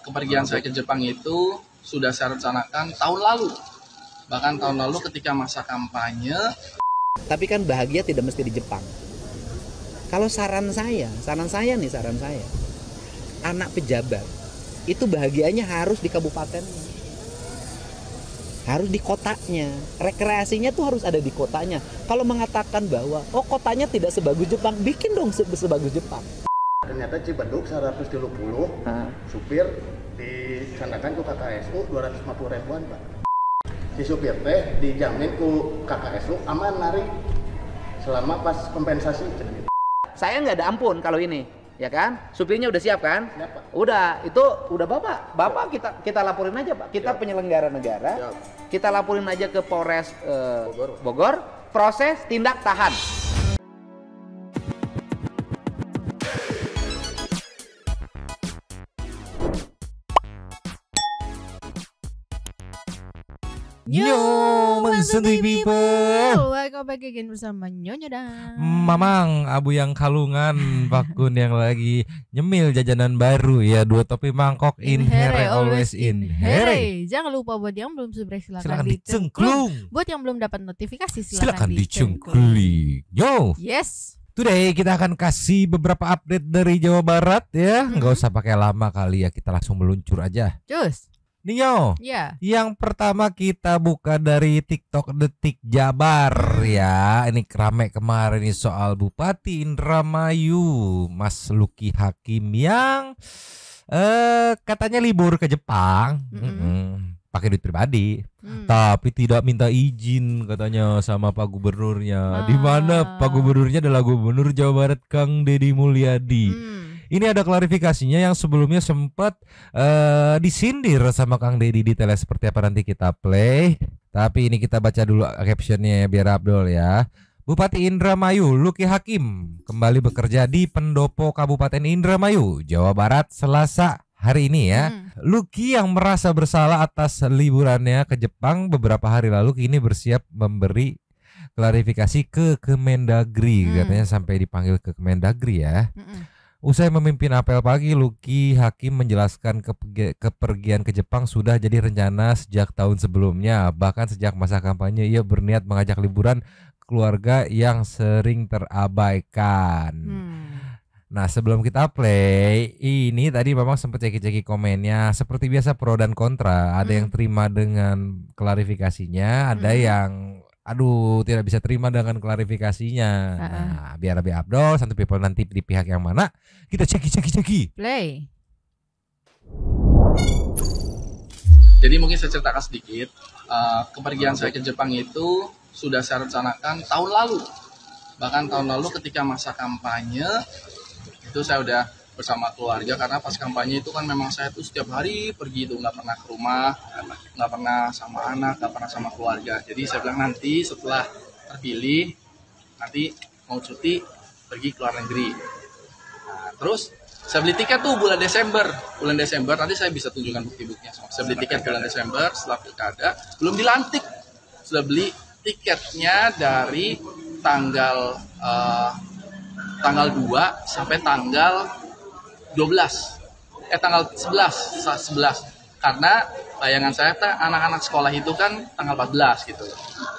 Kepergian saya ke Jepang itu sudah saya rencanakan tahun lalu. Bahkan tahun lalu ketika masa kampanye. Tapi kan bahagia tidak mesti di Jepang. Kalau saran saya, anak pejabat itu bahagianya harus di kabupatennya, harus di kotanya, rekreasinya tuh harus ada di kotanya. Kalau mengatakan bahwa kotanya tidak sebagus Jepang, bikin dong sebagus Jepang. Ternyata Cibeduk 130, supir dicandakan ke KKSU 250 ribuan, Pak. Si supir teh dijamin ku KKSU aman narik selama pas kompensasi. Saya nggak ada ampun kalau ini, ya kan? Supirnya udah siap kan? Ya, Pak. Udah, itu udah Bapak kita laporin aja, Pak. Kita penyelenggara negara, kita laporin aja ke Polres Bogor, proses tindak tahan. Yo, Santuy people. Welcome back again bersama Nyonya dan Mamang, Abu yang kalungan, Pakun yang lagi nyemil jajanan baru ya. Dua topi mangkok, in here, always in here. Jangan lupa buat yang belum subscribe Silakan dicengklung. Buat yang belum dapat notifikasi Silakan dicengkling. Yo. Yes. Today kita akan kasih beberapa update dari Jawa Barat ya. Nggak usah pakai lama kali ya, kita langsung meluncur aja. Cus. Nio, yang pertama kita buka dari TikTok Detik Jabar ya. Ini rame kemarin nih soal Bupati Indramayu, Mas Luki Hakim yang katanya libur ke Jepang, pakai duit pribadi, tapi tidak minta izin katanya sama Pak Gubernurnya. Di mana Pak Gubernurnya adalah Gubernur Jawa Barat Kang Deddy Mulyadi. Ini ada klarifikasinya yang sebelumnya sempat disindir sama Kang Deddy, detailnya seperti apa nanti kita play. Tapi ini kita baca dulu captionnya ya, biar Abdul ya. Bupati Indramayu Luki Hakim kembali bekerja di Pendopo Kabupaten Indramayu, Jawa Barat Selasa hari ini ya. Luki yang merasa bersalah atas liburannya ke Jepang beberapa hari lalu kini bersiap memberi klarifikasi ke Kemendagri. Katanya sampai dipanggil ke Kemendagri ya. Usai memimpin apel pagi, Luki Hakim menjelaskan kepergian ke Jepang sudah jadi rencana sejak tahun sebelumnya. Bahkan sejak masa kampanye ia berniat mengajak liburan keluarga yang sering terabaikan. Nah, sebelum kita play, ini tadi memang sempat ceki-ceki komennya. Seperti biasa pro dan kontra. Ada yang terima dengan klarifikasinya, ada yang tidak bisa terima dengan klarifikasinya. Nah, biar lebih Abdul, Santuy people nanti di pihak yang mana, kita ceki. Play. Jadi mungkin saya ceritakan sedikit. Kepergian saya ke Jepang itu sudah saya rencanakan tahun lalu. Bahkan tahun lalu ketika masa kampanye itu saya udah bersama keluarga, karena pas kampanye itu kan memang saya tuh setiap hari pergi itu, nggak pernah ke rumah, nggak pernah sama anak, nggak pernah sama keluarga. Jadi saya bilang nanti setelah terpilih, nanti mau cuti pergi ke luar negeri. Nah, terus saya beli tiket tuh bulan Desember, nanti saya bisa tunjukkan bukti-buktinya. Saya beli tiket bulan Desember setelah pilkada, belum dilantik, sudah beli tiketnya dari tanggal 2 sampai tanggal 11 karena bayangan saya anak-anak sekolah itu kan tanggal 14 gitu.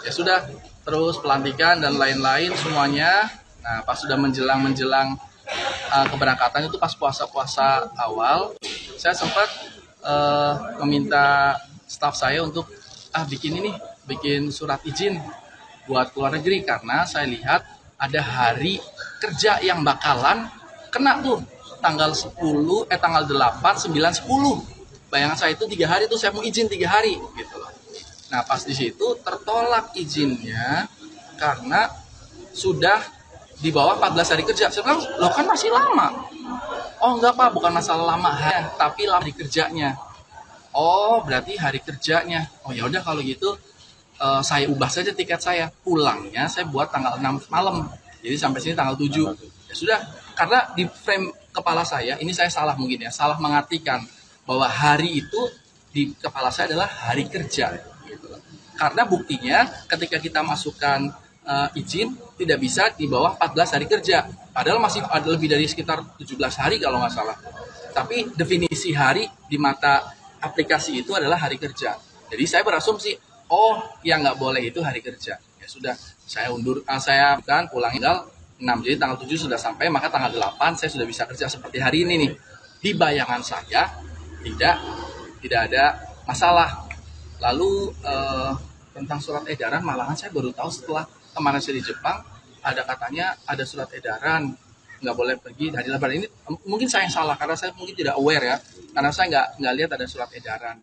Ya sudah, terus pelantikan dan lain-lain semuanya. Nah, pas sudah menjelang keberangkatan itu pas puasa awal, saya sempat meminta staf saya untuk bikin surat izin buat keluar negeri, karena saya lihat ada hari kerja yang bakalan kena tuh tanggal 8, 9, 10. Bayangan saya itu 3 hari tuh saya mau izin 3 hari gitu loh. Nah, pas di situ tertolak izinnya karena sudah di bawah 14 hari kerja. Saya bilang, "Loh kan masih lama." "Oh enggak Pak, bukan masalah lama, tapi lama hari kerjanya." "Oh, berarti hari kerjanya." "Oh ya udah kalau gitu saya ubah saja tiket saya. Pulangnya saya buat tanggal 6 malam. Jadi sampai sini tanggal 7." Ya sudah, karena di frame kepala saya, ini saya salah mengartikan bahwa hari itu di kepala saya adalah hari kerja gitu. Karena buktinya ketika kita masukkan izin tidak bisa di bawah 14 hari kerja. Padahal masih ada lebih dari sekitar 17 hari kalau nggak salah. Tapi definisi hari di mata aplikasi itu adalah hari kerja. Jadi saya berasumsi, oh yang nggak boleh itu hari kerja. Ya sudah, saya undur, saya kan pulang tanggal 6, jadi tanggal 7 sudah sampai, maka tanggal 8 saya sudah bisa kerja seperti hari ini nih. Di bayangan saya tidak ada masalah. Lalu tentang surat edaran malahan saya baru tahu setelah kemarin saya di Jepang, ada katanya ada surat edaran nggak boleh pergi dari lebaran ini. Mungkin saya yang salah karena saya mungkin tidak aware ya, karena saya nggak lihat ada surat edaran.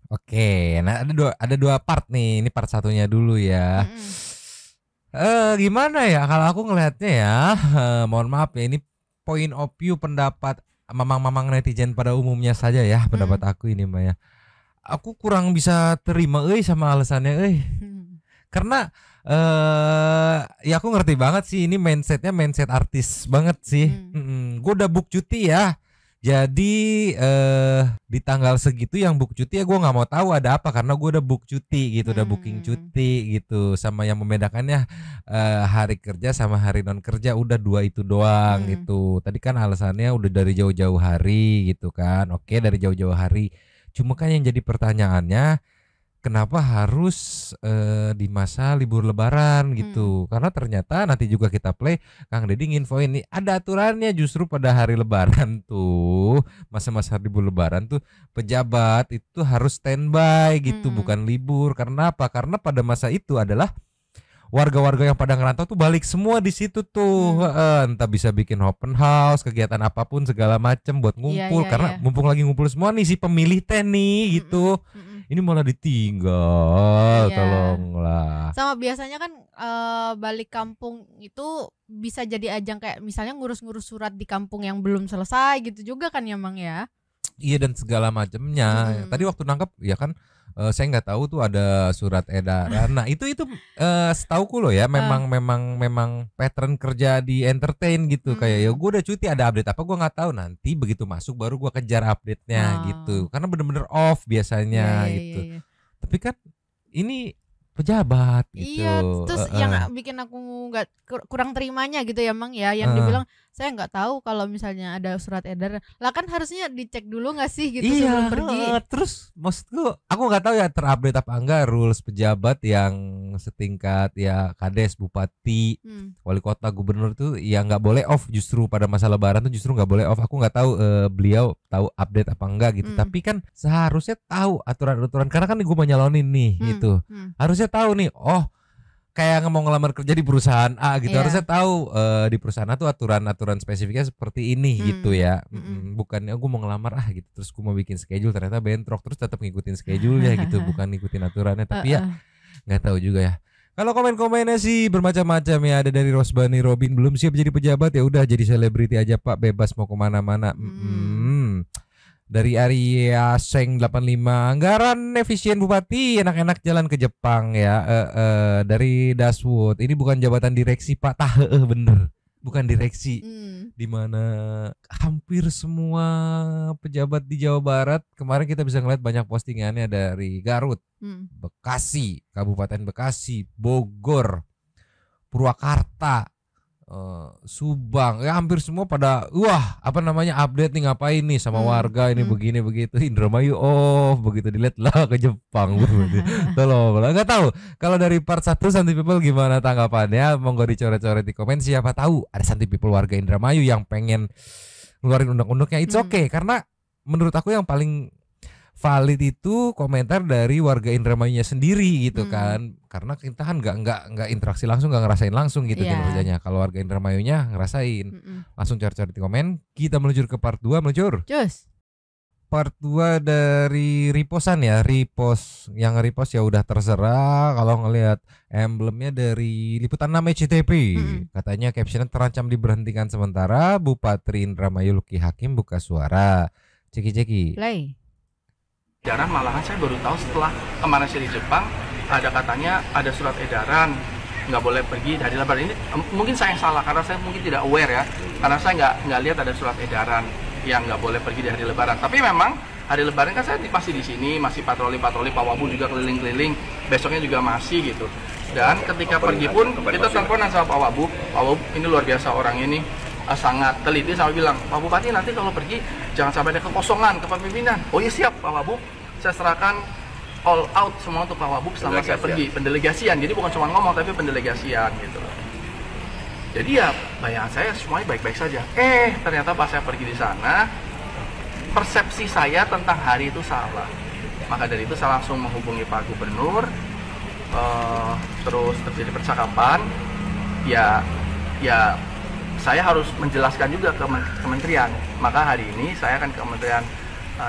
Oke, nah ada dua part nih. Ini part satunya dulu ya. Gimana ya kalau aku ngelihatnya ya, mohon maaf ya, ini point of view pendapat mamang-mamang netizen pada umumnya saja ya, pendapat aku ini Maya. Aku kurang bisa terima sama alasannya karena ya aku ngerti banget sih, ini mindset artis banget sih. Gue udah book cuti ya. Jadi di tanggal segitu yang book cuti ya gue nggak mau tahu ada apa, karena gue udah book cuti gitu, udah booking cuti gitu. Sama yang membedakannya hari kerja sama hari non kerja, udah 2 itu doang gitu. Tadi kan alasannya udah dari jauh-jauh hari gitu kan. Oke, dari jauh-jauh hari. Cuma kan yang jadi pertanyaannya, kenapa harus di masa libur lebaran gitu? Karena ternyata nanti juga kita play, Kang Deddy nginfoin nih, ada aturannya justru pada hari lebaran tuh, masa-masa libur lebaran tuh pejabat itu harus standby gitu, bukan libur. Karena apa? Karena pada masa itu adalah warga-warga yang pada ngerantau tuh balik semua di situ tuh. Entah bisa bikin open house, kegiatan apapun segala macem buat ngumpul. Karena mumpung lagi ngumpul semua nih si pemilih teh nih gitu. Ini malah ditinggal, tolonglah. Sama biasanya kan balik kampung itu bisa jadi ajang kayak misalnya ngurus-ngurus surat di kampung yang belum selesai gitu juga kan ya Mang ya. Iya, dan segala macamnya. Tadi waktu nangkep ya kan, saya nggak tahu tuh ada surat edaran. Nah itu setauku loh ya, memang pattern kerja di entertain gitu. Kayak ya gue udah cuti, ada update apa gue nggak tahu, nanti begitu masuk baru gue kejar update-nya gitu. Karena bener-bener off biasanya gitu. Tapi kan ini pejabat gitu. Iya, terus yang bikin aku nggak kurang terimanya gitu ya Mang ya, yang dibilang saya nggak tahu kalau misalnya ada surat edaran. Lah kan harusnya dicek dulu nggak sih gitu sebelum pergi. Terus maksudku aku nggak tahu ya terupdate apa enggak rules pejabat yang setingkat ya kades, bupati, wali kota, gubernur tuh ya nggak boleh off justru pada masa lebaran tuh, justru nggak boleh off. Aku nggak tahu beliau tahu update apa enggak gitu. Tapi kan seharusnya tahu aturan-aturan, karena kan gue mau nyalonin nih gitu. Harusnya tahu nih, oh kayak mau ngelamar kerja di perusahaan A gitu, harusnya tahu di perusahaan A tuh aturan-aturan spesifiknya seperti ini gitu ya. Bukannya gue mau ngelamar gitu, terus gue mau bikin schedule ternyata bentrok, terus tetap ngikutin schedule ya gitu, bukan ngikutin aturannya. Tapi ya nggak tahu juga ya. Kalau komen-komennya sih bermacam-macam ya. Ada dari Rosbani Robin, belum siap jadi pejabat ya udah jadi selebriti aja Pak, bebas mau kemana-mana. Dari Arya Seng 85, anggaran efisien bupati, enak-enak jalan ke Jepang ya. Dari Daswood, ini bukan jabatan direksi Pak, bener, bukan direksi. Dimana hampir semua pejabat di Jawa Barat kemarin kita bisa ngeliat banyak postingannya dari Garut, Bekasi, Kabupaten Bekasi, Bogor, Purwakarta, Subang, ya hampir semua pada update nih ngapain nih sama warga ini begini begitu. Indramayu begitu dilihat lah ke Jepang. Tolong, nggak tahu kalau dari part 1 Santi People gimana tanggapannya, monggo dicoret-coret di komen. Siapa tahu ada Santi People warga Indramayu yang pengen ngeluarin undang-undangnya, it's okay. Karena menurut aku yang paling valid itu komentar dari warga Indramayunya sendiri gitu kan, karena kita kan nggak interaksi langsung, nggak ngerasain langsung gitu kinerjanya. Kalau warga Indramayunya ngerasain, langsung cari-cari di komen. Kita meluncur ke part 2, meluncur. Cus. Part 2 dari reposan ya, yang repost ya udah terserah. Kalau ngelihat emblemnya dari Liputan 6 SCTV, katanya captionnya terancam diberhentikan sementara, Bupati Indramayu Luki Hakim buka suara. Ceki. Play. Edaran malahan saya baru tahu setelah kemarin saya di Jepang, ada katanya ada surat edaran nggak boleh pergi dari lebaran ini. Mungkin saya yang salah karena saya mungkin tidak aware ya, karena saya nggak lihat ada surat edaran yang nggak boleh pergi di hari lebaran. Tapi memang hari Lebaran kan saya masih di sini, masih patroli-patroli, Pak Wabu juga keliling-keliling, besoknya juga masih gitu. Dan ketika pergi pun kita teleponan sama Pak Wabu ini luar biasa orang ini, sangat teliti sampai bilang, Pak Bupati nanti kalau pergi jangan sampai ada kekosongan kepemimpinan. Oh iya siap Pak Wabu, saya serahkan all out semua untuk Pak Wabu selama saya pergi, pendelegasian. Jadi bukan cuma ngomong tapi pendelegasian gitu. Jadi ya bayangan saya semuanya baik-baik saja. Ternyata pas saya pergi di sana, persepsi saya tentang hari itu salah. Maka dari itu saya langsung menghubungi Pak Gubernur, terus terjadi percakapan. Ya saya harus menjelaskan juga ke kementerian. Maka hari ini saya akan ke Kementerian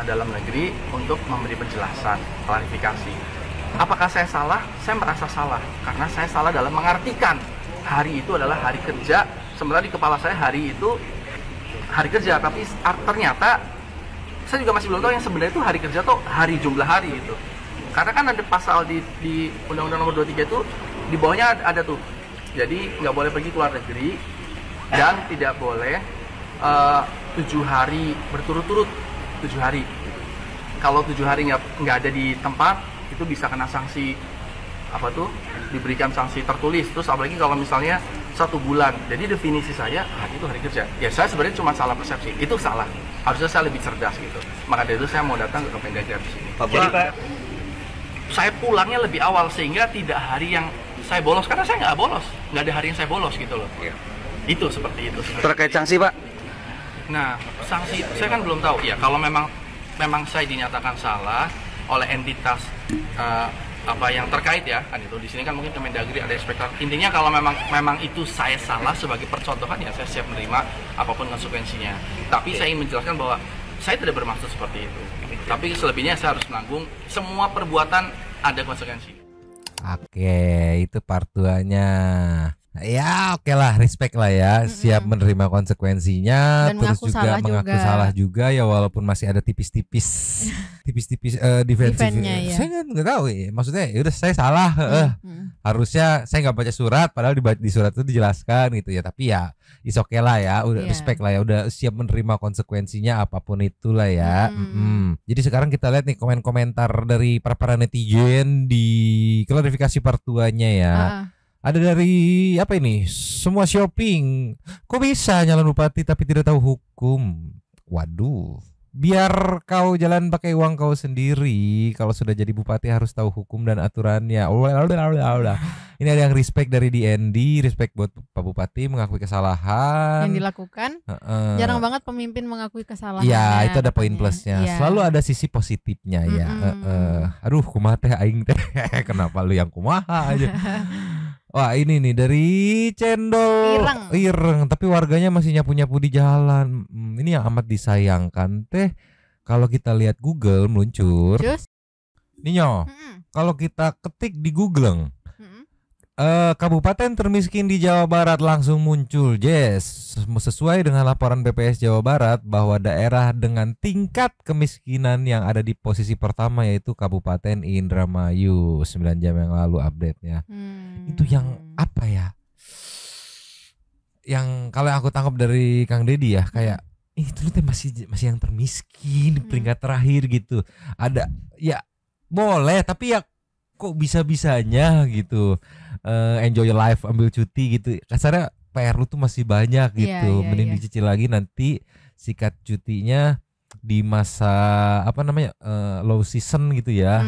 Dalam Negeri untuk memberi penjelasan, klarifikasi. Apakah saya salah? Saya merasa salah karena saya salah dalam mengartikan hari itu adalah hari kerja. Sementara di kepala saya hari itu hari kerja, tapi ternyata saya juga masih belum tahu yang sebenarnya itu hari kerja atau hari jumlah hari itu. Karena kan ada pasal di Undang-Undang Nomor 23 itu di bawahnya ada tuh. Jadi nggak boleh pergi ke luar negeri dan tidak boleh 7 hari berturut-turut, 7 hari. Kalau 7 hari nggak ada di tempat itu bisa kena sanksi apa tuh, diberikan sanksi tertulis. Terus apalagi kalau misalnya 1 bulan. Jadi definisi saya hari itu hari kerja. Ya saya sebenarnya cuma salah persepsi. Itu salah. Harusnya saya lebih cerdas gitu. Maka dari itu saya mau datang ke Kemendagri di sini. Jadi Pak, saya pulangnya lebih awal sehingga tidak hari yang saya bolos, karena saya nggak bolos, nggak ada hari yang saya bolos gitu loh. Ya. Itu seperti itu. Terkait sanksi Pak? Nah, sanksi saya kan belum tahu ya. Kalau memang saya dinyatakan salah oleh entitas apa yang terkait ya kan, itu di sini kan mungkin Kemendagri ada inspektor. Intinya kalau memang itu saya salah sebagai percontohan, ya saya siap menerima apapun konsekuensinya. Tapi saya ingin menjelaskan bahwa saya tidak bermaksud seperti itu. Tapi selebihnya saya harus menanggung semua perbuatan, ada konsekuensi. Oke, itu part 2-nya. Ya oke lah, respect lah ya, siap menerima konsekuensinya. Dan terus juga mengaku salah juga ya, walaupun masih ada tipis-tipis defensifnya ya. Saya nggak tahu ya, maksudnya ya udah saya salah, harusnya saya nggak baca surat, padahal di surat itu dijelaskan gitu ya. Tapi ya is okay lah ya, udah respect lah ya, udah siap menerima konsekuensinya apapun itulah ya. Jadi sekarang kita lihat nih komentar dari para netizen di klarifikasi part 2-nya ya. Ada dari apa ini? Semua shopping. Kok bisa nyalon bupati tapi tidak tahu hukum? Waduh. Biar kau jalan pakai uang kau sendiri. Kalau sudah jadi bupati harus tahu hukum dan aturannya. Ini ada yang respect dari DND, respect buat Pak Bupati mengakui kesalahan yang dilakukan. Jarang banget pemimpin mengakui kesalahan. Ya, itu ada poin plusnya. Selalu ada sisi positifnya ya. Aduh, kumaha teh aing teh. Kenapa lu yang kumaha aja? Wah, ini nih dari Cendol Ireng, tapi warganya masih nyapu-nyapu di jalan. Ini yang amat disayangkan teh. Kalau kita lihat Google meluncur. Ninyo, kalau kita ketik di Google, kabupaten termiskin di Jawa Barat langsung muncul. Yes, sesuai dengan laporan BPS Jawa Barat bahwa daerah dengan tingkat kemiskinan yang ada di posisi pertama yaitu Kabupaten Indramayu. 9 jam yang lalu update-nya. Itu yang apa ya? Yang kalau aku tangkap dari Kang Deddy ya, kayak itu tuh masih yang termiskin peringkat terakhir gitu. Ada ya boleh, tapi ya kok bisa-bisanya gitu. Enjoy your life, ambil cuti gitu. Kasarnya PR lu tuh masih banyak gitu. Mending dicicil lagi nanti sikat cutinya di masa apa namanya low season gitu ya.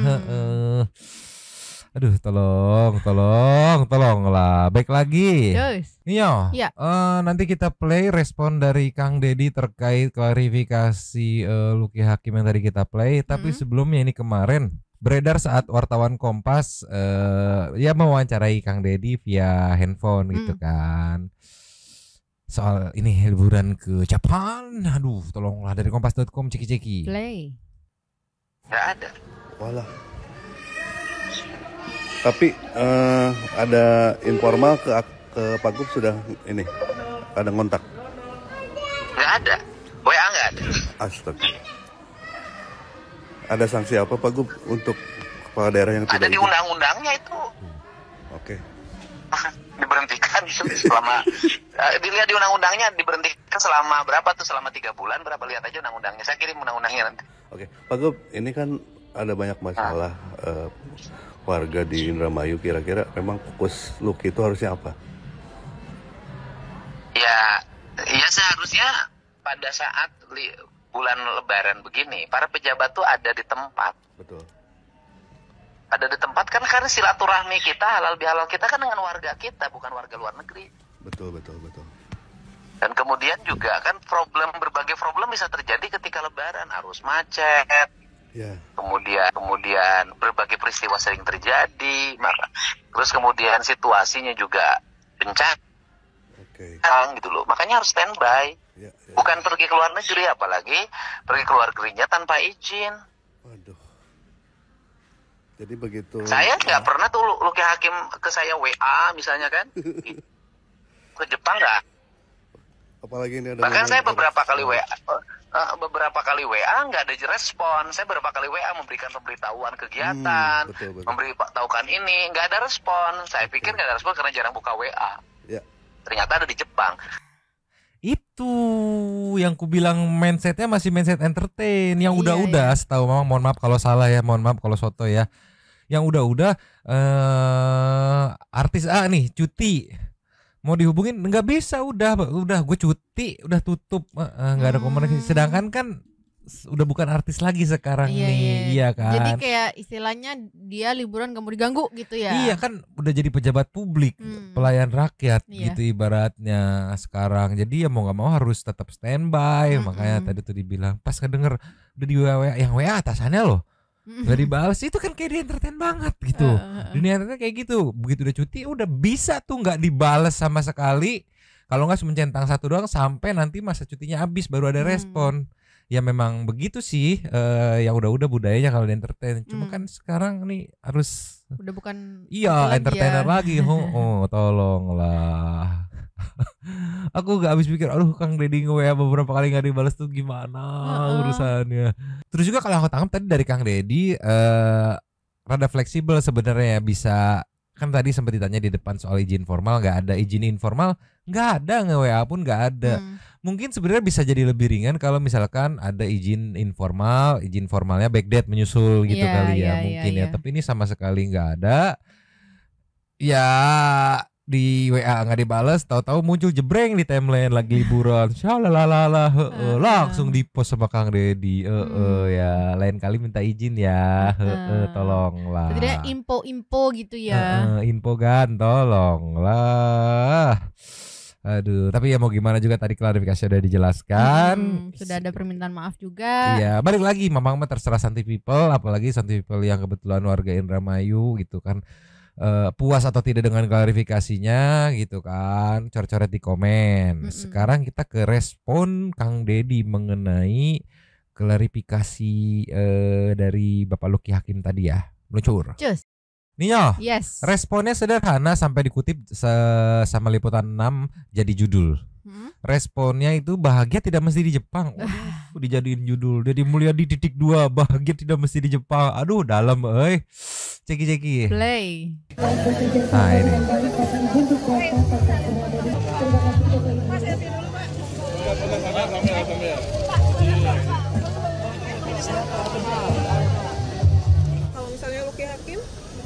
Aduh, tolong lah. Baik lagi. Iya. Nanti kita play respon dari Kang Deddy terkait klarifikasi Luki Hakim yang tadi kita play. Tapi sebelumnya ini kemarin beredar saat wartawan Kompas ya mewawancarai Kang Deddy via handphone gitu kan. Soal ini liburan ke Jepang. Aduh, tolonglah dari kompas.com ceki-ceki. Play. Nggak ada. Walah. Tapi ada informal ke Pak Gub sudah ini ada ngontak. Nggak ada. WA nggak ada. Astaga. Ada sanksi apa Pak Gub untuk kepala daerah yang tidak ada di undang-undangnya itu. Oke. diberhentikan selama dilihat di undang-undangnya diberhentikan selama berapa tuh, selama 3 bulan berapa, lihat aja undang-undangnya, saya kirim undang-undangnya nanti. Oke, Pak Gub, ini kan ada banyak masalah warga di Indramayu, kira-kira memang fokus Lucky itu harusnya apa? Ya seharusnya pada saat bulan Lebaran begini, para pejabat tuh ada di tempat. Betul. Ada di tempat kan, karena silaturahmi kita, halal bihalal kita kan dengan warga kita, bukan warga luar negeri. Betul. Dan kemudian juga kan berbagai problem bisa terjadi ketika Lebaran, arus macet. Ya. Kemudian berbagai peristiwa sering terjadi, terus kemudian situasinya juga bencana, gitu loh. Makanya harus standby, bukan pergi ke luar negeri, apalagi pergi ke luar negerinya tanpa izin. Waduh. Jadi begitu. Saya nggak pernah tuh Lucky Hakim ke saya WA misalnya kan, ke Jepang nggak. Apalagi ini ada. Bahkan saya beberapa kali WA nggak ada respon. Saya beberapa kali WA memberikan pemberitahuan kegiatan, betul. memberitahukan ini, nggak ada respon. Saya pikir nggak ada respon karena jarang buka WA. Ya. Ternyata ada di Jepang. Itu yang ku bilang mindsetnya masih mindset entertain, yang udah-udah. Setahu Mamang, mohon maaf kalau salah ya, mohon maaf kalau soto ya. Yang udah-udah artis A nih cuti, mau dihubungin nggak bisa, udah gue cuti, udah tutup, nggak ada komunikasi. Sedangkan kan udah bukan artis lagi sekarang iya kan. Jadi kayak istilahnya dia liburan gak mau diganggu gitu ya. Iya kan, udah jadi pejabat publik, pelayan rakyat gitu ibaratnya sekarang. Jadi ya mau nggak mau harus tetap standby. Makanya tadi tuh dibilang pas kedenger udah di WA, yang WA atasannya loh gak dibalas, itu kan kayak di entertain banget gitu. Dunia entertain kayak gitu, begitu udah cuti udah bisa tuh nggak dibales sama sekali. Kalau nggak cuma centang satu doang sampai nanti masa cutinya habis baru ada respon. Ya memang begitu sih, yang udah budayanya kalau di entertain. Cuma kan sekarang nih harus udah bukan entertainer lagi. Tolonglah. Aku gak habis pikir, aduh Kang Deddy nge-WA beberapa kali gak dibalas tuh gimana urusannya. Terus juga kalau aku tangkap tadi dari Kang Deddy, rada fleksibel sebenarnya, bisa. Kan tadi sempat ditanya di depan soal izin formal, gak ada. Izin informal gak ada, nge-WA pun gak ada. Mungkin sebenarnya bisa jadi lebih ringan kalau misalkan ada izin informal, izin formalnya backdate menyusul gitu kali ya, mungkin ya. Tapi ini sama sekali nggak ada. Ya di WA nggak dibales, tahu-tahu muncul jebreng di timeline lagi liburan, shalalala, langsung di post sama Kang Deddy. Ya lain kali minta izin ya, tolonglah. Tidak info gitu ya. Info kan, tolonglah. Aduh, tapi ya mau gimana juga, tadi klarifikasi udah dijelaskan. Sudah ada permintaan maaf juga. Iya, balik lagi Mamang mah terserah Santi People, apalagi Santi People yang kebetulan warga Indramayu gitu kan. Puas atau tidak dengan klarifikasinya gitu kan, coret-coret di komen. Sekarang kita ke respon Kang Deddy mengenai klarifikasi dari Bapak Lucky Hakim tadi ya. Meluncur. Cus. Nio, yes. Responnya sederhana sampai dikutip sama Liputan 6 jadi judul. Responnya itu bahagia tidak mesti di Jepang. Dijadiin judul. Deddy Mulyadi .2 bahagia tidak mesti di Jepang. Aduh dalam ceki. Play. Nah ini.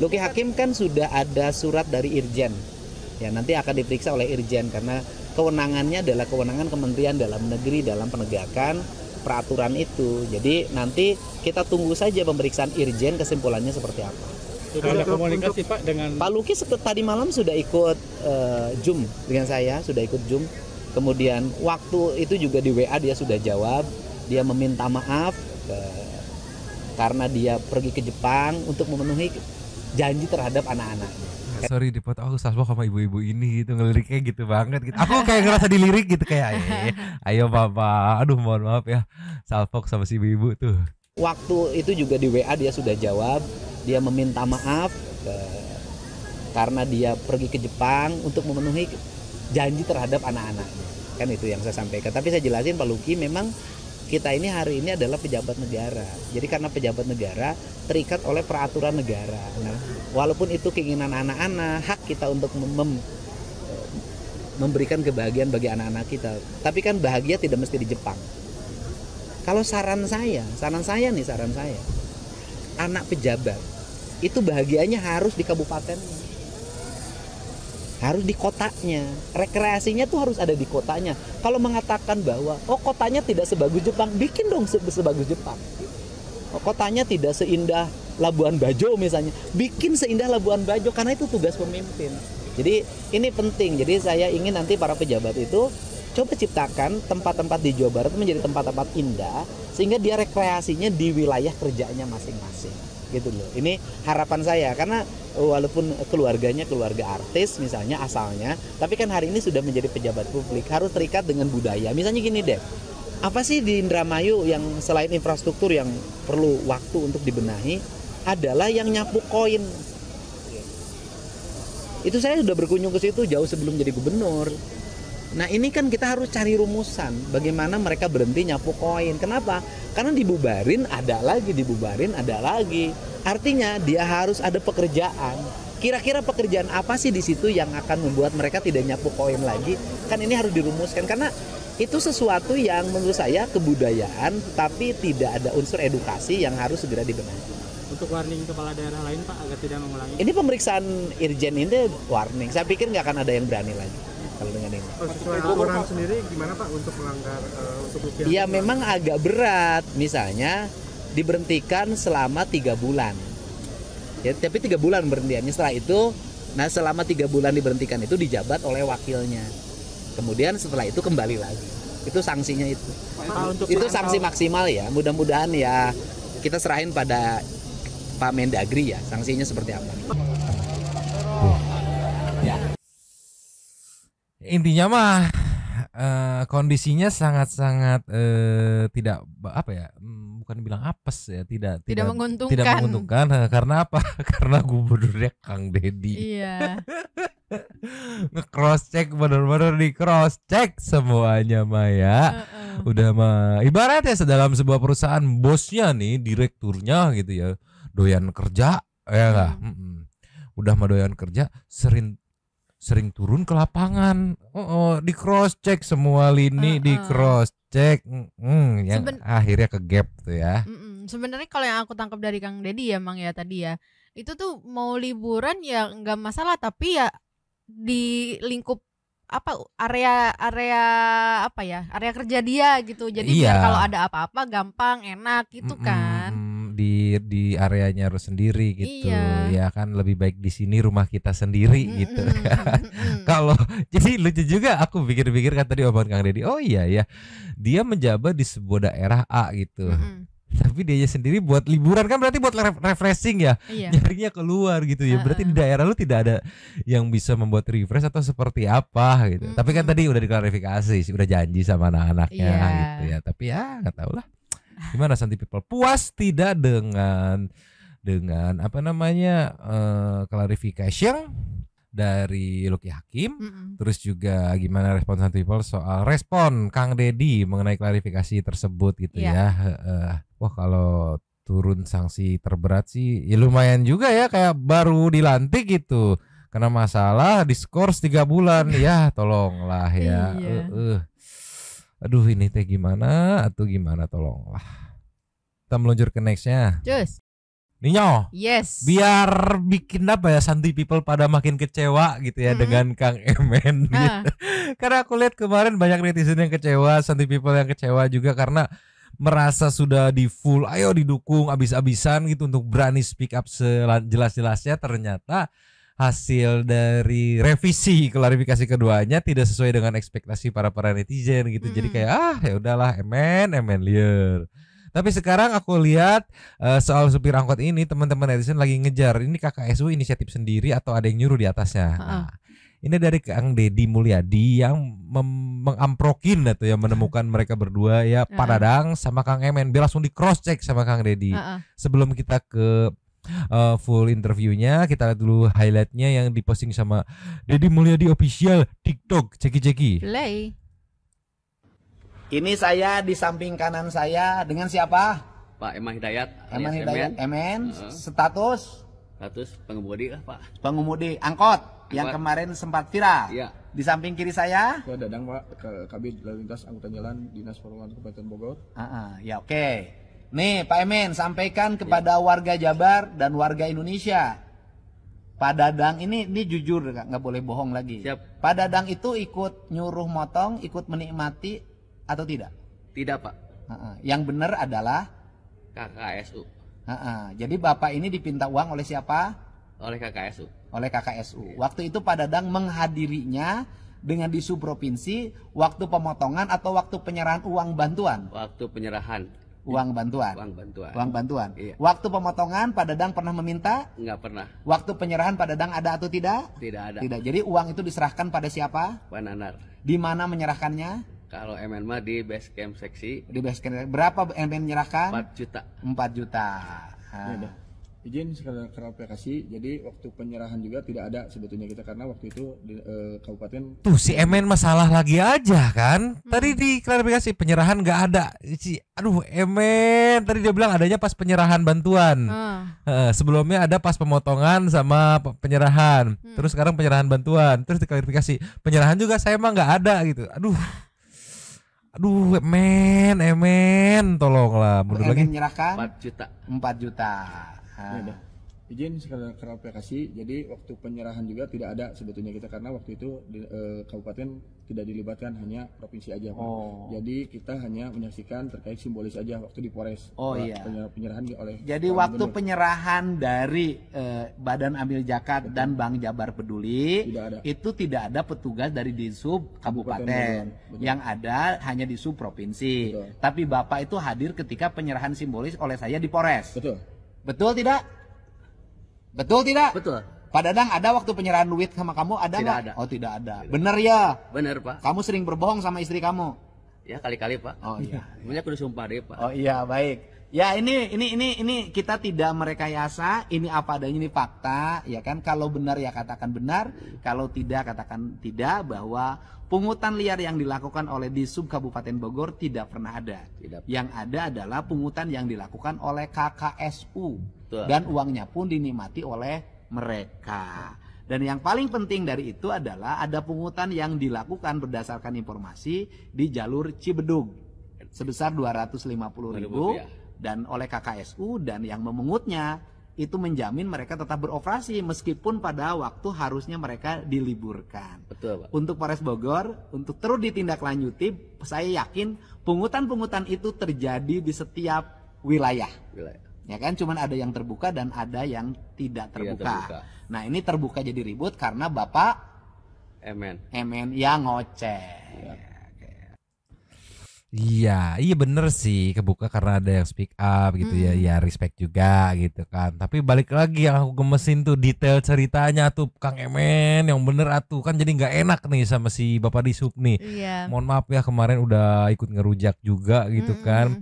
Lucky Hakim kan sudah ada surat dari Irjen. Ya, nanti akan diperiksa oleh Irjen karena kewenangannya adalah kewenangan Kementerian Dalam Negeri dalam penegakan peraturan itu. Jadi nanti kita tunggu saja pemeriksaan Irjen, kesimpulannya seperti apa. Sudah ada komunikasi Pak dengan Pak Lucky tadi malam sudah ikut Zoom dengan saya, sudah ikut Zoom. Kemudian waktu itu juga di WA dia sudah jawab, dia meminta maaf karena dia pergi ke Jepang untuk memenuhi janji terhadap anak-anaknya. Sorry dipotong, aku salvo sama ibu-ibu ini gitu, ngeliriknya gitu banget gitu. Aku kayak ngerasa dilirik gitu kayak ayo papa, aduh mohon maaf ya, salvo sama si ibu-ibu tuh. Waktu itu juga di WA dia sudah jawab, dia meminta maaf karena dia pergi ke Jepang untuk memenuhi janji terhadap anak-anaknya. Kan itu yang saya sampaikan. Tapi saya jelasin Pak Lucky, memang kita ini hari ini adalah pejabat negara. Jadi karena pejabat negara terikat oleh peraturan negara. Nah, walaupun itu keinginan anak-anak, hak kita untuk memberikan kebahagiaan bagi anak-anak kita. Tapi kan bahagia tidak mesti di Jepang. Kalau saran saya, anak pejabat itu bahagianya harus di kabupatennya, harus di kotanya, rekreasinya tuh harus ada di kotanya. Kalau mengatakan bahwa kotanya tidak sebagus Jepang, bikin dong sebagus Jepang. Kotanya tidak seindah Labuan Bajo misalnya, bikin seindah Labuan Bajo, karena itu tugas pemimpin. Jadi ini penting. Jadi saya ingin nanti para pejabat itu coba ciptakan tempat-tempat di Jawa Barat menjadi tempat-tempat indah, sehingga dia rekreasinya di wilayah kerjanya masing-masing, gitu loh. Ini harapan saya, karena walaupun keluarganya keluarga artis misalnya asalnya, tapi kan hari ini sudah menjadi pejabat publik, harus terikat dengan budaya. Misalnya gini deh, apa sih di Indramayu yang selain infrastruktur yang perlu waktu untuk dibenahi, adalah yang nyapu koin. Itu saya sudah berkunjung ke situ jauh sebelum jadi gubernur. Nah ini kan kita harus cari rumusan bagaimana mereka berhenti nyapu koin. Kenapa? Karena dibubarin ada lagi, dibubarin ada lagi. Artinya dia harus ada pekerjaan. Kira-kira pekerjaan apa sih di situ yang akan membuat mereka tidak nyapu koin lagi? Kan ini harus dirumuskan, karena itu sesuatu yang menurut saya kebudayaan, tapi tidak ada unsur edukasi yang harus segera dibenahi. Untuk warning kepala daerah lain Pak agar tidak mengulangi. Ini pemeriksaan Irjen ini warning. Saya pikir nggak akan ada yang berani lagi kalau dengan ini. Orang sendiri gimana Pak untuk melanggar untuk rupiah? Ya memang agak berat. Misalnya diberhentikan selama 3 bulan. Ya, tapi 3 bulan berhentiannya. Setelah itu, nah selama 3 bulan diberhentikan itu dijabat oleh wakilnya. Kemudian setelah itu kembali lagi. Itu sanksinya itu. Itu sanksi maksimal ya. Mudah-mudahan ya kita serahin pada Pak Mendagri ya, sanksinya seperti apa. Intinya mah kondisinya sangat-sangat tidak apa ya, bukan bilang apes ya, tidak menguntungkan. Karena apa? Karena gubernurnya Kang Deddy. Iya. Nge-cross check, benar-benar di cross check semuanya mah ya. Udah mah ibaratnya dalam sebuah perusahaan, bosnya nih, direkturnya gitu ya, doyan kerja ya enggak. Udah mah doyan kerja, sering turun ke lapangan, di cross check semua lini, di cross check, yang akhirnya ke gap tuh ya. Sebenarnya kalau yang aku tangkap dari Kang Deddy ya Mang ya tadi ya, itu tuh mau liburan ya nggak masalah, tapi ya di lingkup apa area apa ya, area kerja dia gitu. Jadi biar kalau ada apa-apa gampang, enak gitu kan. Di areanya harus sendiri gitu. Ya kan lebih baik di sini rumah kita sendiri gitu kan. Kalau jadi lucu juga, aku pikir-pikir kan tadi omongan Kang Deddy. Oh iya ya. Dia menjabat di sebuah daerah A gitu. Tapi dia sendiri buat liburan kan, berarti buat refreshing ya. Nyarinya keluar gitu ya. Berarti di daerah lu tidak ada yang bisa membuat refresh atau seperti apa gitu. Tapi kan tadi udah diklarifikasi sih, udah janji sama anak-anaknya gitu ya. Tapi ya nggak tahu lah. Gimana Santi People, puas tidak dengan apa namanya clarification dari Lucky Hakim, terus juga gimana respon Santi People soal respon Kang Deddy mengenai klarifikasi tersebut gitu ya. Wah kalau turun sanksi terberat sih ya lumayan juga ya, kayak baru dilantik gitu karena masalah diskors 3 bulan. Ya tolonglah ya. Aduh ini teh gimana atau gimana, tolonglah. Kita meluncur ke nextnya. Cus. Ninyo. Yes. Biar bikin apa ya, Santi People pada makin kecewa gitu ya dengan Kang Emen gitu. Karena aku lihat kemarin banyak netizen yang kecewa, Santi People yang kecewa juga karena merasa sudah di full, ayo didukung abis-abisan gitu untuk berani speak up sejelas-jelasnya. Ternyata hasil dari revisi klarifikasi keduanya tidak sesuai dengan ekspektasi para netizen gitu. Jadi kayak ya udahlah, emen liar. Tapi sekarang aku lihat soal supir angkot ini, teman-teman netizen lagi ngejar ini KKSU inisiatif sendiri atau ada yang nyuruh di atasnya. Nah, ini dari Kang Deddy Mulyadi yang mengamprokin atau yang menemukan mereka berdua ya, Pak Dadang sama Kang Emen. Biar langsung di cross check sama Kang Deddy. Sebelum kita ke full interviewnya, kita lihat dulu highlightnya yang diposting sama Deddy Mulyadi official TikTok. Ceki. Play. Ini saya di samping kanan saya dengan siapa? Pak Eman Hidayat. Emen. Status pengemudi lah Pak. Pengemudi angkot yang kemarin sempat viral. Iya. Di samping kiri saya. Saya Dadang Pak, Kabid Lalu Lintas Angkutan Jalan Dinas Perhubungan Kabupaten Bogor. Ya oke. Nih Pak Emen, sampaikan kepada warga Jabar dan warga Indonesia. Pak Dadang ini jujur, nggak boleh bohong lagi. Siap. Pak Dadang itu ikut nyuruh motong, ikut menikmati atau tidak? Tidak Pak. Yang benar adalah KKSU. Jadi Bapak ini dipinta uang oleh siapa? Oleh KKSU. Oleh KKSU. Waktu itu Pak Dadang menghadirinya dengan di subprovinsi waktu pemotongan atau waktu penyerahan uang bantuan? Waktu penyerahan. Uang bantuan. Uang bantuan. Iya. Waktu pemotongan Pak Dadang pernah meminta? Enggak pernah. Waktu penyerahan Pak Dadang ada atau tidak? Tidak ada. Tidak. Jadi uang itu diserahkan pada siapa? Pak Nanar. Di mana menyerahkannya? Kalau MN mah di base camp seksi. Di base camp. Berapa MN menyerahkan? 4 juta. 4 juta. Izin sekali klarifikasi, jadi waktu penyerahan juga tidak ada sebetulnya kita karena waktu itu di kabupaten. Tuh si Emen masalah lagi aja kan. Tadi diklarifikasi penyerahan nggak ada. Aduh Emen tadi dia bilang adanya pas penyerahan bantuan. Sebelumnya ada pas pemotongan sama penyerahan. Terus sekarang penyerahan bantuan. Terus diklarifikasi penyerahan juga saya emang nggak ada gitu. Aduh Emen tolonglah mundur lagi. Menyerahkan 4 juta. 4 juta. Izin sekali klarifikasi, jadi waktu penyerahan juga tidak ada sebetulnya kita karena waktu itu di kabupaten tidak dilibatkan, hanya provinsi aja Pak. Jadi kita hanya menyaksikan terkait simbolis aja waktu di Polres. Penyerahan oleh. Jadi waktu penyerahan dari Badan Amil Zakat dan Bank Jabar Peduli itu tidak ada petugas dari Disub Kabupaten. Yang ada hanya Disub Provinsi. Tapi Bapak itu hadir ketika penyerahan simbolis oleh saya di Polres. Betul tidak? Betul tidak? Betul. Pak Dadang ada waktu penyerahan duit sama kamu ada nggak? Ada. Oh tidak ada. Bener ya? Bener Pak. Kamu sering berbohong sama istri kamu? Ya kali-kali Pak. Oh iya. Sebenarnya aku disumpah deh Pak. Oh iya baik. Ya ini kita tidak merekayasa, ini apa adanya, ini fakta, ya kan? Kalau benar ya katakan benar, kalau tidak katakan tidak, bahwa pungutan liar yang dilakukan oleh Disub Kabupaten Bogor tidak pernah ada. Yang ada adalah pungutan yang dilakukan oleh KKSU. Dan uangnya pun dinikmati oleh mereka. Dan yang paling penting dari itu adalah ada pungutan yang dilakukan berdasarkan informasi di jalur Cibedug sebesar 250.000 dan oleh KKSU, dan yang memungutnya itu menjamin mereka tetap beroperasi meskipun pada waktu harusnya mereka diliburkan. Betul Pak. Untuk Polres Bogor untuk terus ditindaklanjuti, saya yakin pungutan-pungutan itu terjadi di setiap wilayah. Ya kan, cuman ada yang terbuka dan ada yang tidak terbuka. Nah ini terbuka jadi ribut karena Bapak Emen yang ngoceh. Iya bener sih, kebuka karena ada yang speak up gitu ya respect juga gitu kan. Tapi balik lagi yang aku gemesin tuh detail ceritanya tuh Kang Emen yang bener atuh kan, jadi nggak enak nih sama si Bapak Disub nih. Mohon maaf ya kemarin udah ikut ngerujak juga gitu kan.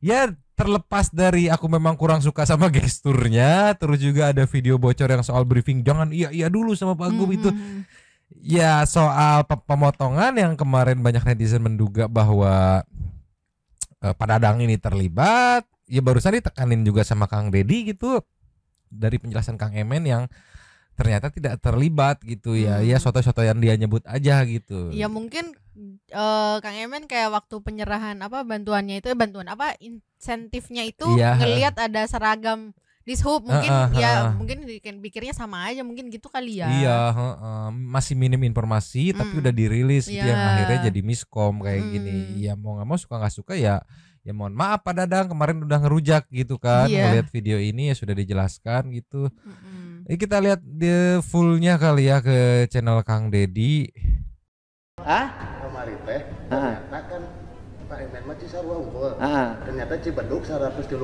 Ya terlepas dari aku memang kurang suka sama gesturnya, terus juga ada video bocor yang soal briefing jangan iya dulu sama Pak Gub itu. Ya soal pemotongan yang kemarin banyak netizen menduga bahwa Pak Dadang ini terlibat, ya barusan ditekanin juga sama Kang Dedi gitu dari penjelasan Kang Emen yang ternyata tidak terlibat gitu ya. Ya soto-soto yang dia nyebut aja gitu. Ya mungkin Kang Emen kayak waktu penyerahan bantuannya itu bantuan insentifnya itu ngelihat ada seragam Dishub mungkin mungkin pikirnya sama aja mungkin gitu kali ya. Iya, masih minim informasi tapi udah dirilis gitu yang akhirnya jadi miskom kayak gini. Ya mau nggak mau suka nggak suka ya mohon maaf Pak Dadang kemarin udah ngerujak gitu kan. Melihat video ini ya sudah dijelaskan gitu. Kita lihat the fullnya kali ya ke channel Kang Dedi. Kemarin teh ternyata kan Pak Emen mah Cisarua unggul. Ternyata Cibedug 130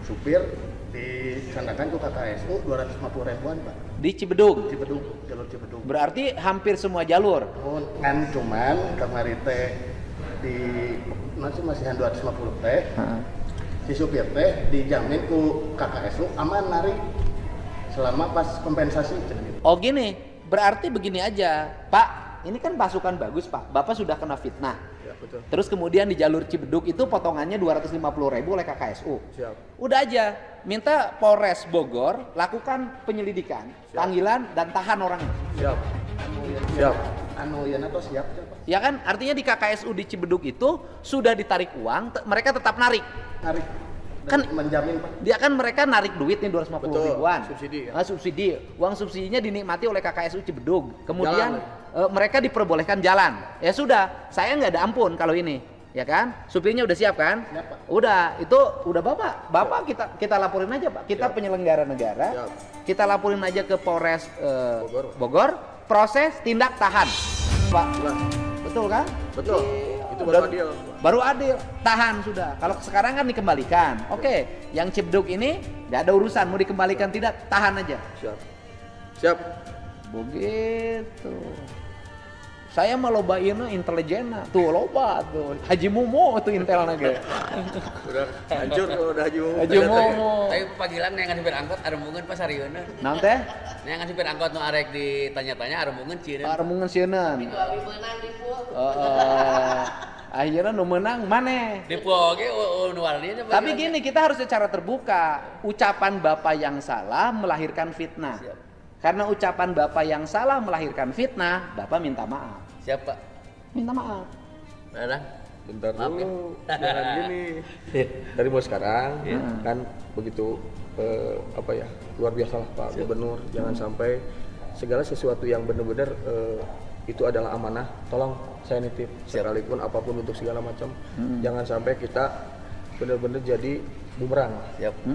supir disandakan ke KKSU 250 ribuan Pak. Di Cibedug? Jalur Cibedug. Berarti hampir semua jalur? Kan cuman kemarin teh di masihan 250 teh si supir teh dijamin ke KKSU aman narik selama pas kompensasi. Oh gini, berarti begini aja Pak, ini kan pasukan bagus Pak, Bapak sudah kena fitnah. Betul. Terus kemudian di jalur Cibedug itu potongannya 250.000 oleh KKSU. Udah aja minta Polres Bogor lakukan penyelidikan, panggilan dan tahan orangnya. Siap. anu ya atau siap Pak? Ya kan, artinya di KKSU di Cibedug itu sudah ditarik uang, mereka tetap narik. Narik. Kan menjamin Pak. Dia kan mereka narik duit nih 250 ribuan. Subsidi ya. Subsidi. Uang subsidinya dinikmati oleh KKSU Cibedug. Kemudian mereka diperbolehkan jalan. Ya sudah, saya nggak ada ampun kalau ini. Ya kan? Supirnya udah siap kan? Siap, Pak. Udah, itu udah Bapak kita laporin aja Pak. Kita penyelenggara negara. Kita laporin aja ke Polres Bogor. Proses tindak tahan. Pak. Betul kan? Betul. Itu baru adil. Baru adil, tahan sudah. Kalau sekarang kan dikembalikan. Oke, yang Cibedug ini nggak ada urusan mau dikembalikan tidak, tahan aja. Siap. Begitu. Saya mau lobain intelijen tuh loba tuh. Haji Mumu tuh intel naga. Udah hancur kalau udah Haji Mumu. Haji Mumu. Tapi panggilan yang ngasih berangkot arembungan pas harieuna. Naon teh? Yang ngasih berangkot nu arek ditanya-tanya arembungan cieun. Arembungan sieunan. Itu abi menang di pu. Akhirnya nu menang maneh. Di pu oge nu warninya. Tapi gini, kita harus secara terbuka. Ucapan bapak yang salah melahirkan fitnah. Karena ucapan bapak yang salah melahirkan fitnah, bapak minta maaf. Siapa? Minta maaf. Nah, bentar dulu, jangan gini. Dari mulai sekarang kan begitu luar biasa lah Pak Gubernur. Jangan sampai segala sesuatu yang benar-benar itu adalah amanah. Tolong saya nitip sekalipun apapun untuk segala macam. Jangan sampai kita benar-benar jadi bumerang.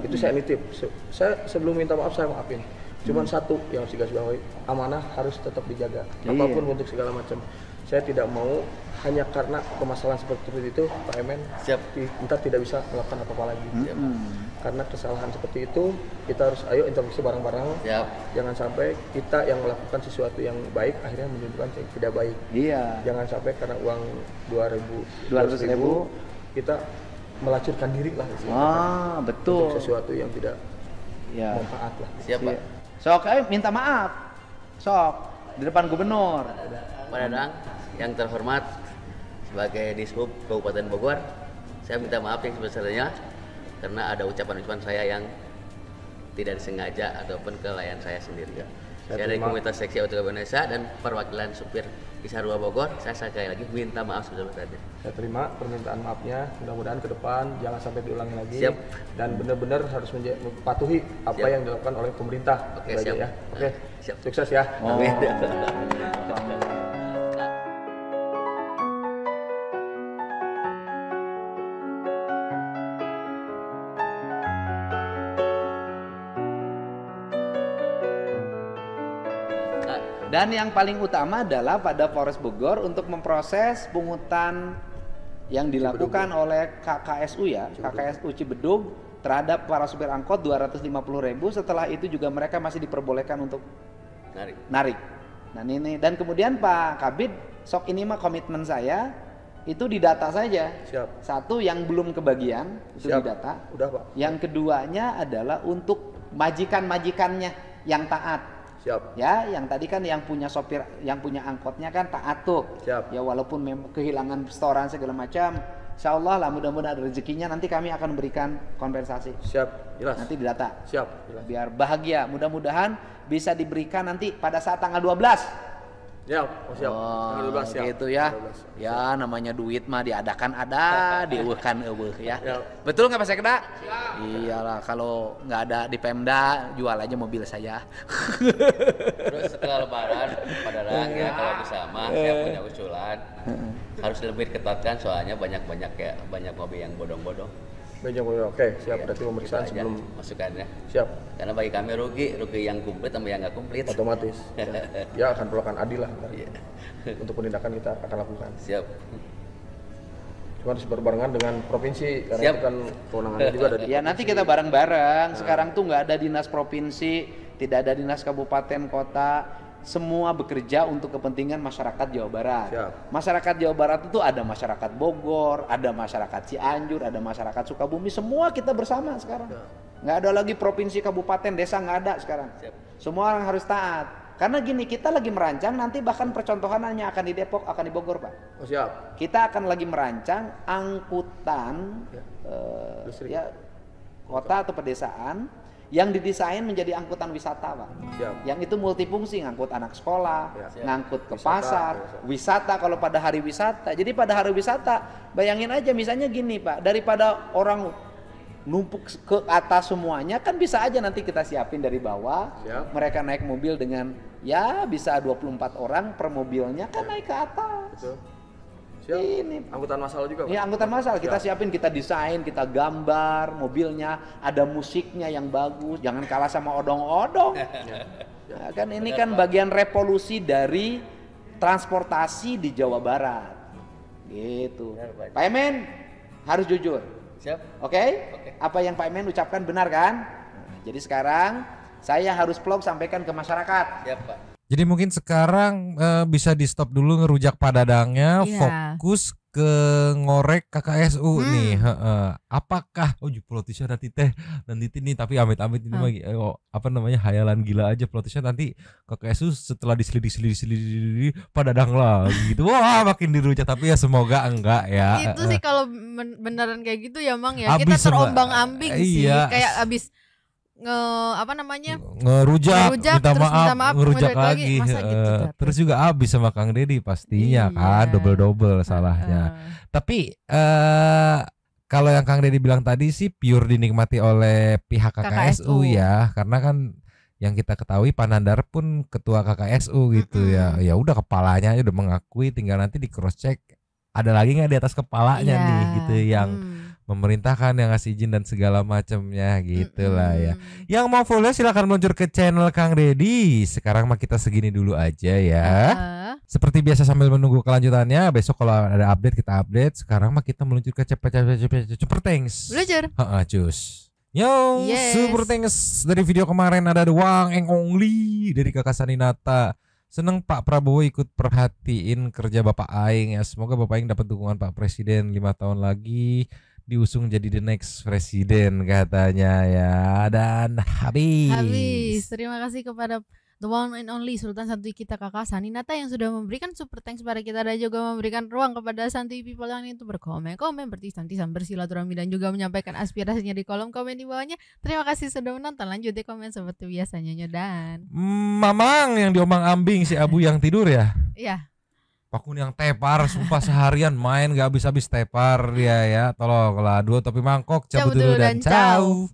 Itu saya nitip. Saya sebelum minta maaf saya maafin. Cuman satu yang harus digarisbawahi, amanah harus tetap dijaga. Apapun bentuk segala macam. Saya tidak mau hanya karena permasalahan seperti itu Pak Emen ntar tidak bisa melakukan apa-apa lagi. Karena kesalahan seperti itu kita harus ayo introspeksi bareng-bareng. Jangan sampai kita yang melakukan sesuatu yang baik akhirnya menimbulkan yang tidak baik. Jangan sampai karena uang 200.000 kita melacurkan diri lah. Betul. Untuk sesuatu yang tidak manfaat lah. Siapa? Sok, minta maaf. Sok, di depan gubernur. Pak Dadang, yang terhormat sebagai Dishub Kabupaten Bogor, saya minta maaf yang sebesarnya karena ada ucapan-ucapan saya yang tidak disengaja ataupun kelalaian saya sendiri. Saya dari Komunitas Seksi Auto Indonesia dan perwakilan supir Isarua Bogor, saya sekali lagi minta maaf sebesar-besarnya. Saya terima permintaan maafnya, mudah-mudahan ke depan jangan sampai diulangi lagi. Dan benar-benar harus mematuhi apa yang dilakukan oleh pemerintah. Oke, siap. Ya. Oke, sukses ya. Amin. Dan yang paling utama adalah pada Polres Bogor untuk memproses pungutan yang dilakukan oleh KKSU KKSU Cibedug terhadap para supir angkot 250.000. Setelah itu juga mereka masih diperbolehkan untuk narik. Nah ini dan kemudian Pak Kabid, sok ini mah komitmen saya itu didata saja. Satu yang belum kebagian itu didata. Udah Pak. Yang keduanya adalah untuk majikan-majikannya yang taat. Ya, yang tadi kan yang punya sopir, yang punya angkotnya kan taat tuh. Ya walaupun kehilangan restoran segala macam, insya Allah lah mudah-mudahan ada rezekinya nanti kami akan berikan kompensasi. Jelas. Nanti didata. Jelas. Biar bahagia, mudah-mudahan bisa diberikan nanti pada saat tanggal 12. Tanggal 12 siap. Gitu ya. 12. Ya namanya duit mah diadakan ada, dieueuhkan eueuh ya. Betul nggak Pak Sekda? Iyalah, kalau nggak ada di Pemda jual aja mobil saya. Terus setelah Lebaran Pak Dadang ya kalau bisa mah saya punya usulan harus lebih ketatkan soalnya banyak mobil yang bodong-bodong. Oke, siap. Berarti pemeriksaan sebelum masukannya. Siap. Karena bagi kami rugi yang komplit sama yang nggak komplit. Otomatis. Ya akan perlukan adil lah. Untuk penindakan kita akan lakukan. Siap. Cuma harus berbarengan dengan provinsi karena itu kan kewenangannya juga ada di ya nanti kita bareng-bareng. Sekarang tuh nggak ada dinas provinsi, tidak ada dinas kabupaten kota. Semua bekerja untuk kepentingan masyarakat Jawa Barat. Masyarakat Jawa Barat itu ada masyarakat Bogor, ada masyarakat Cianjur, ada masyarakat Sukabumi. Semua kita bersama sekarang. Nggak ada lagi provinsi, kabupaten, desa, nggak ada sekarang. Semua orang harus taat. Karena gini, kita lagi merancang nanti bahkan percontohannya akan di Depok, akan di Bogor Pak. Kita akan lagi merancang angkutan kota atau pedesaan yang didesain menjadi angkutan wisata, Pak. Siap. Yang itu multifungsi, ngangkut anak sekolah, ngangkut ke Wisata, pasar, wisata kalau pada hari wisata. Jadi pada hari wisata, bayangin aja misalnya gini, Pak, daripada orang numpuk ke atas semuanya, kan bisa aja nanti kita siapin dari bawah. Siap. Mereka naik mobil dengan ya bisa 24 orang per mobilnya, kan naik ke atas. Betul. Siap. Ini angkutan massal juga, Pak? Iya, angkutan massal. Kita siapin, kita desain, kita gambar mobilnya, ada musiknya yang bagus, jangan kalah sama odong-odong. Nah, kan ini kan bagian revolusi dari transportasi di Jawa Barat. Gitu. Pak Emen harus jujur. Siap. Oke? Apa yang Pak Emen ucapkan benar kan? Nah, jadi sekarang saya harus vlog sampaikan ke masyarakat. Siap, Pak. Jadi mungkin sekarang bisa di stop dulu ngerujak Padadangnya, fokus ke ngorek KKSU nih. Apakah plotisnya nanti nih, tapi amit-amit ini apa namanya, hayalan gila aja plotisnya nanti KKSU setelah diselidik Padadang lagi gitu. Wah, makin dirujak, tapi ya semoga enggak ya. Itu sih kalau beneran kayak gitu ya, Mang ya. Abis Kita terombang-ambing sih, iya. kayak abis ngerujak, minta terus maaf, ngerujak lagi, masa gitu, terus juga habis sama Kang Deddy pastinya kan, double salahnya. Tapi kalau yang Kang Deddy bilang tadi sih pure dinikmati oleh pihak KKSU ya, karena kan yang kita ketahui Panandar pun ketua KKSU gitu ya. Ya udah, kepalanya udah mengakui, tinggal nanti di cross check ada lagi nggak di atas kepalanya nih gitu yang memerintahkan, yang ngasih izin dan segala macamnya gitulah ya. Yang mau follow silahkan meluncur ke channel Kang Deddy. Sekarang mah kita segini dulu aja ya. Seperti biasa sambil menunggu kelanjutannya, besok kalau ada update kita update. Sekarang mah kita meluncur ke Super Thanks. Meluncur. Cus. Yo, Super Thanks. Dari video kemarin ada Wang Eng Ongli dari Kakak Saninata. Seneng Pak Prabowo ikut perhatiin kerja Bapak Aing ya. Semoga Bapak Aing dapat dukungan Pak Presiden 5 tahun lagi, diusung jadi the next presiden katanya ya. Dan habis. Terima kasih kepada the one and only Sultan Santuy kita Kakak Saninata yang sudah memberikan super thanks pada kita dan juga memberikan ruang kepada Santuy people yang itu berkomen, bertisan bersilaturahmi dan juga menyampaikan aspirasinya di kolom komen di bawahnya. Terima kasih sudah menonton. Lanjut di komen seperti biasanya Nyodan. Mamang yang diomang-ambing si Abu yang tidur ya. Iya. Pakun yang tepar, sumpah seharian main gak habis-habis tepar ya. Tolonglah, 2 topi mangkok, cabut dulu dan ciao.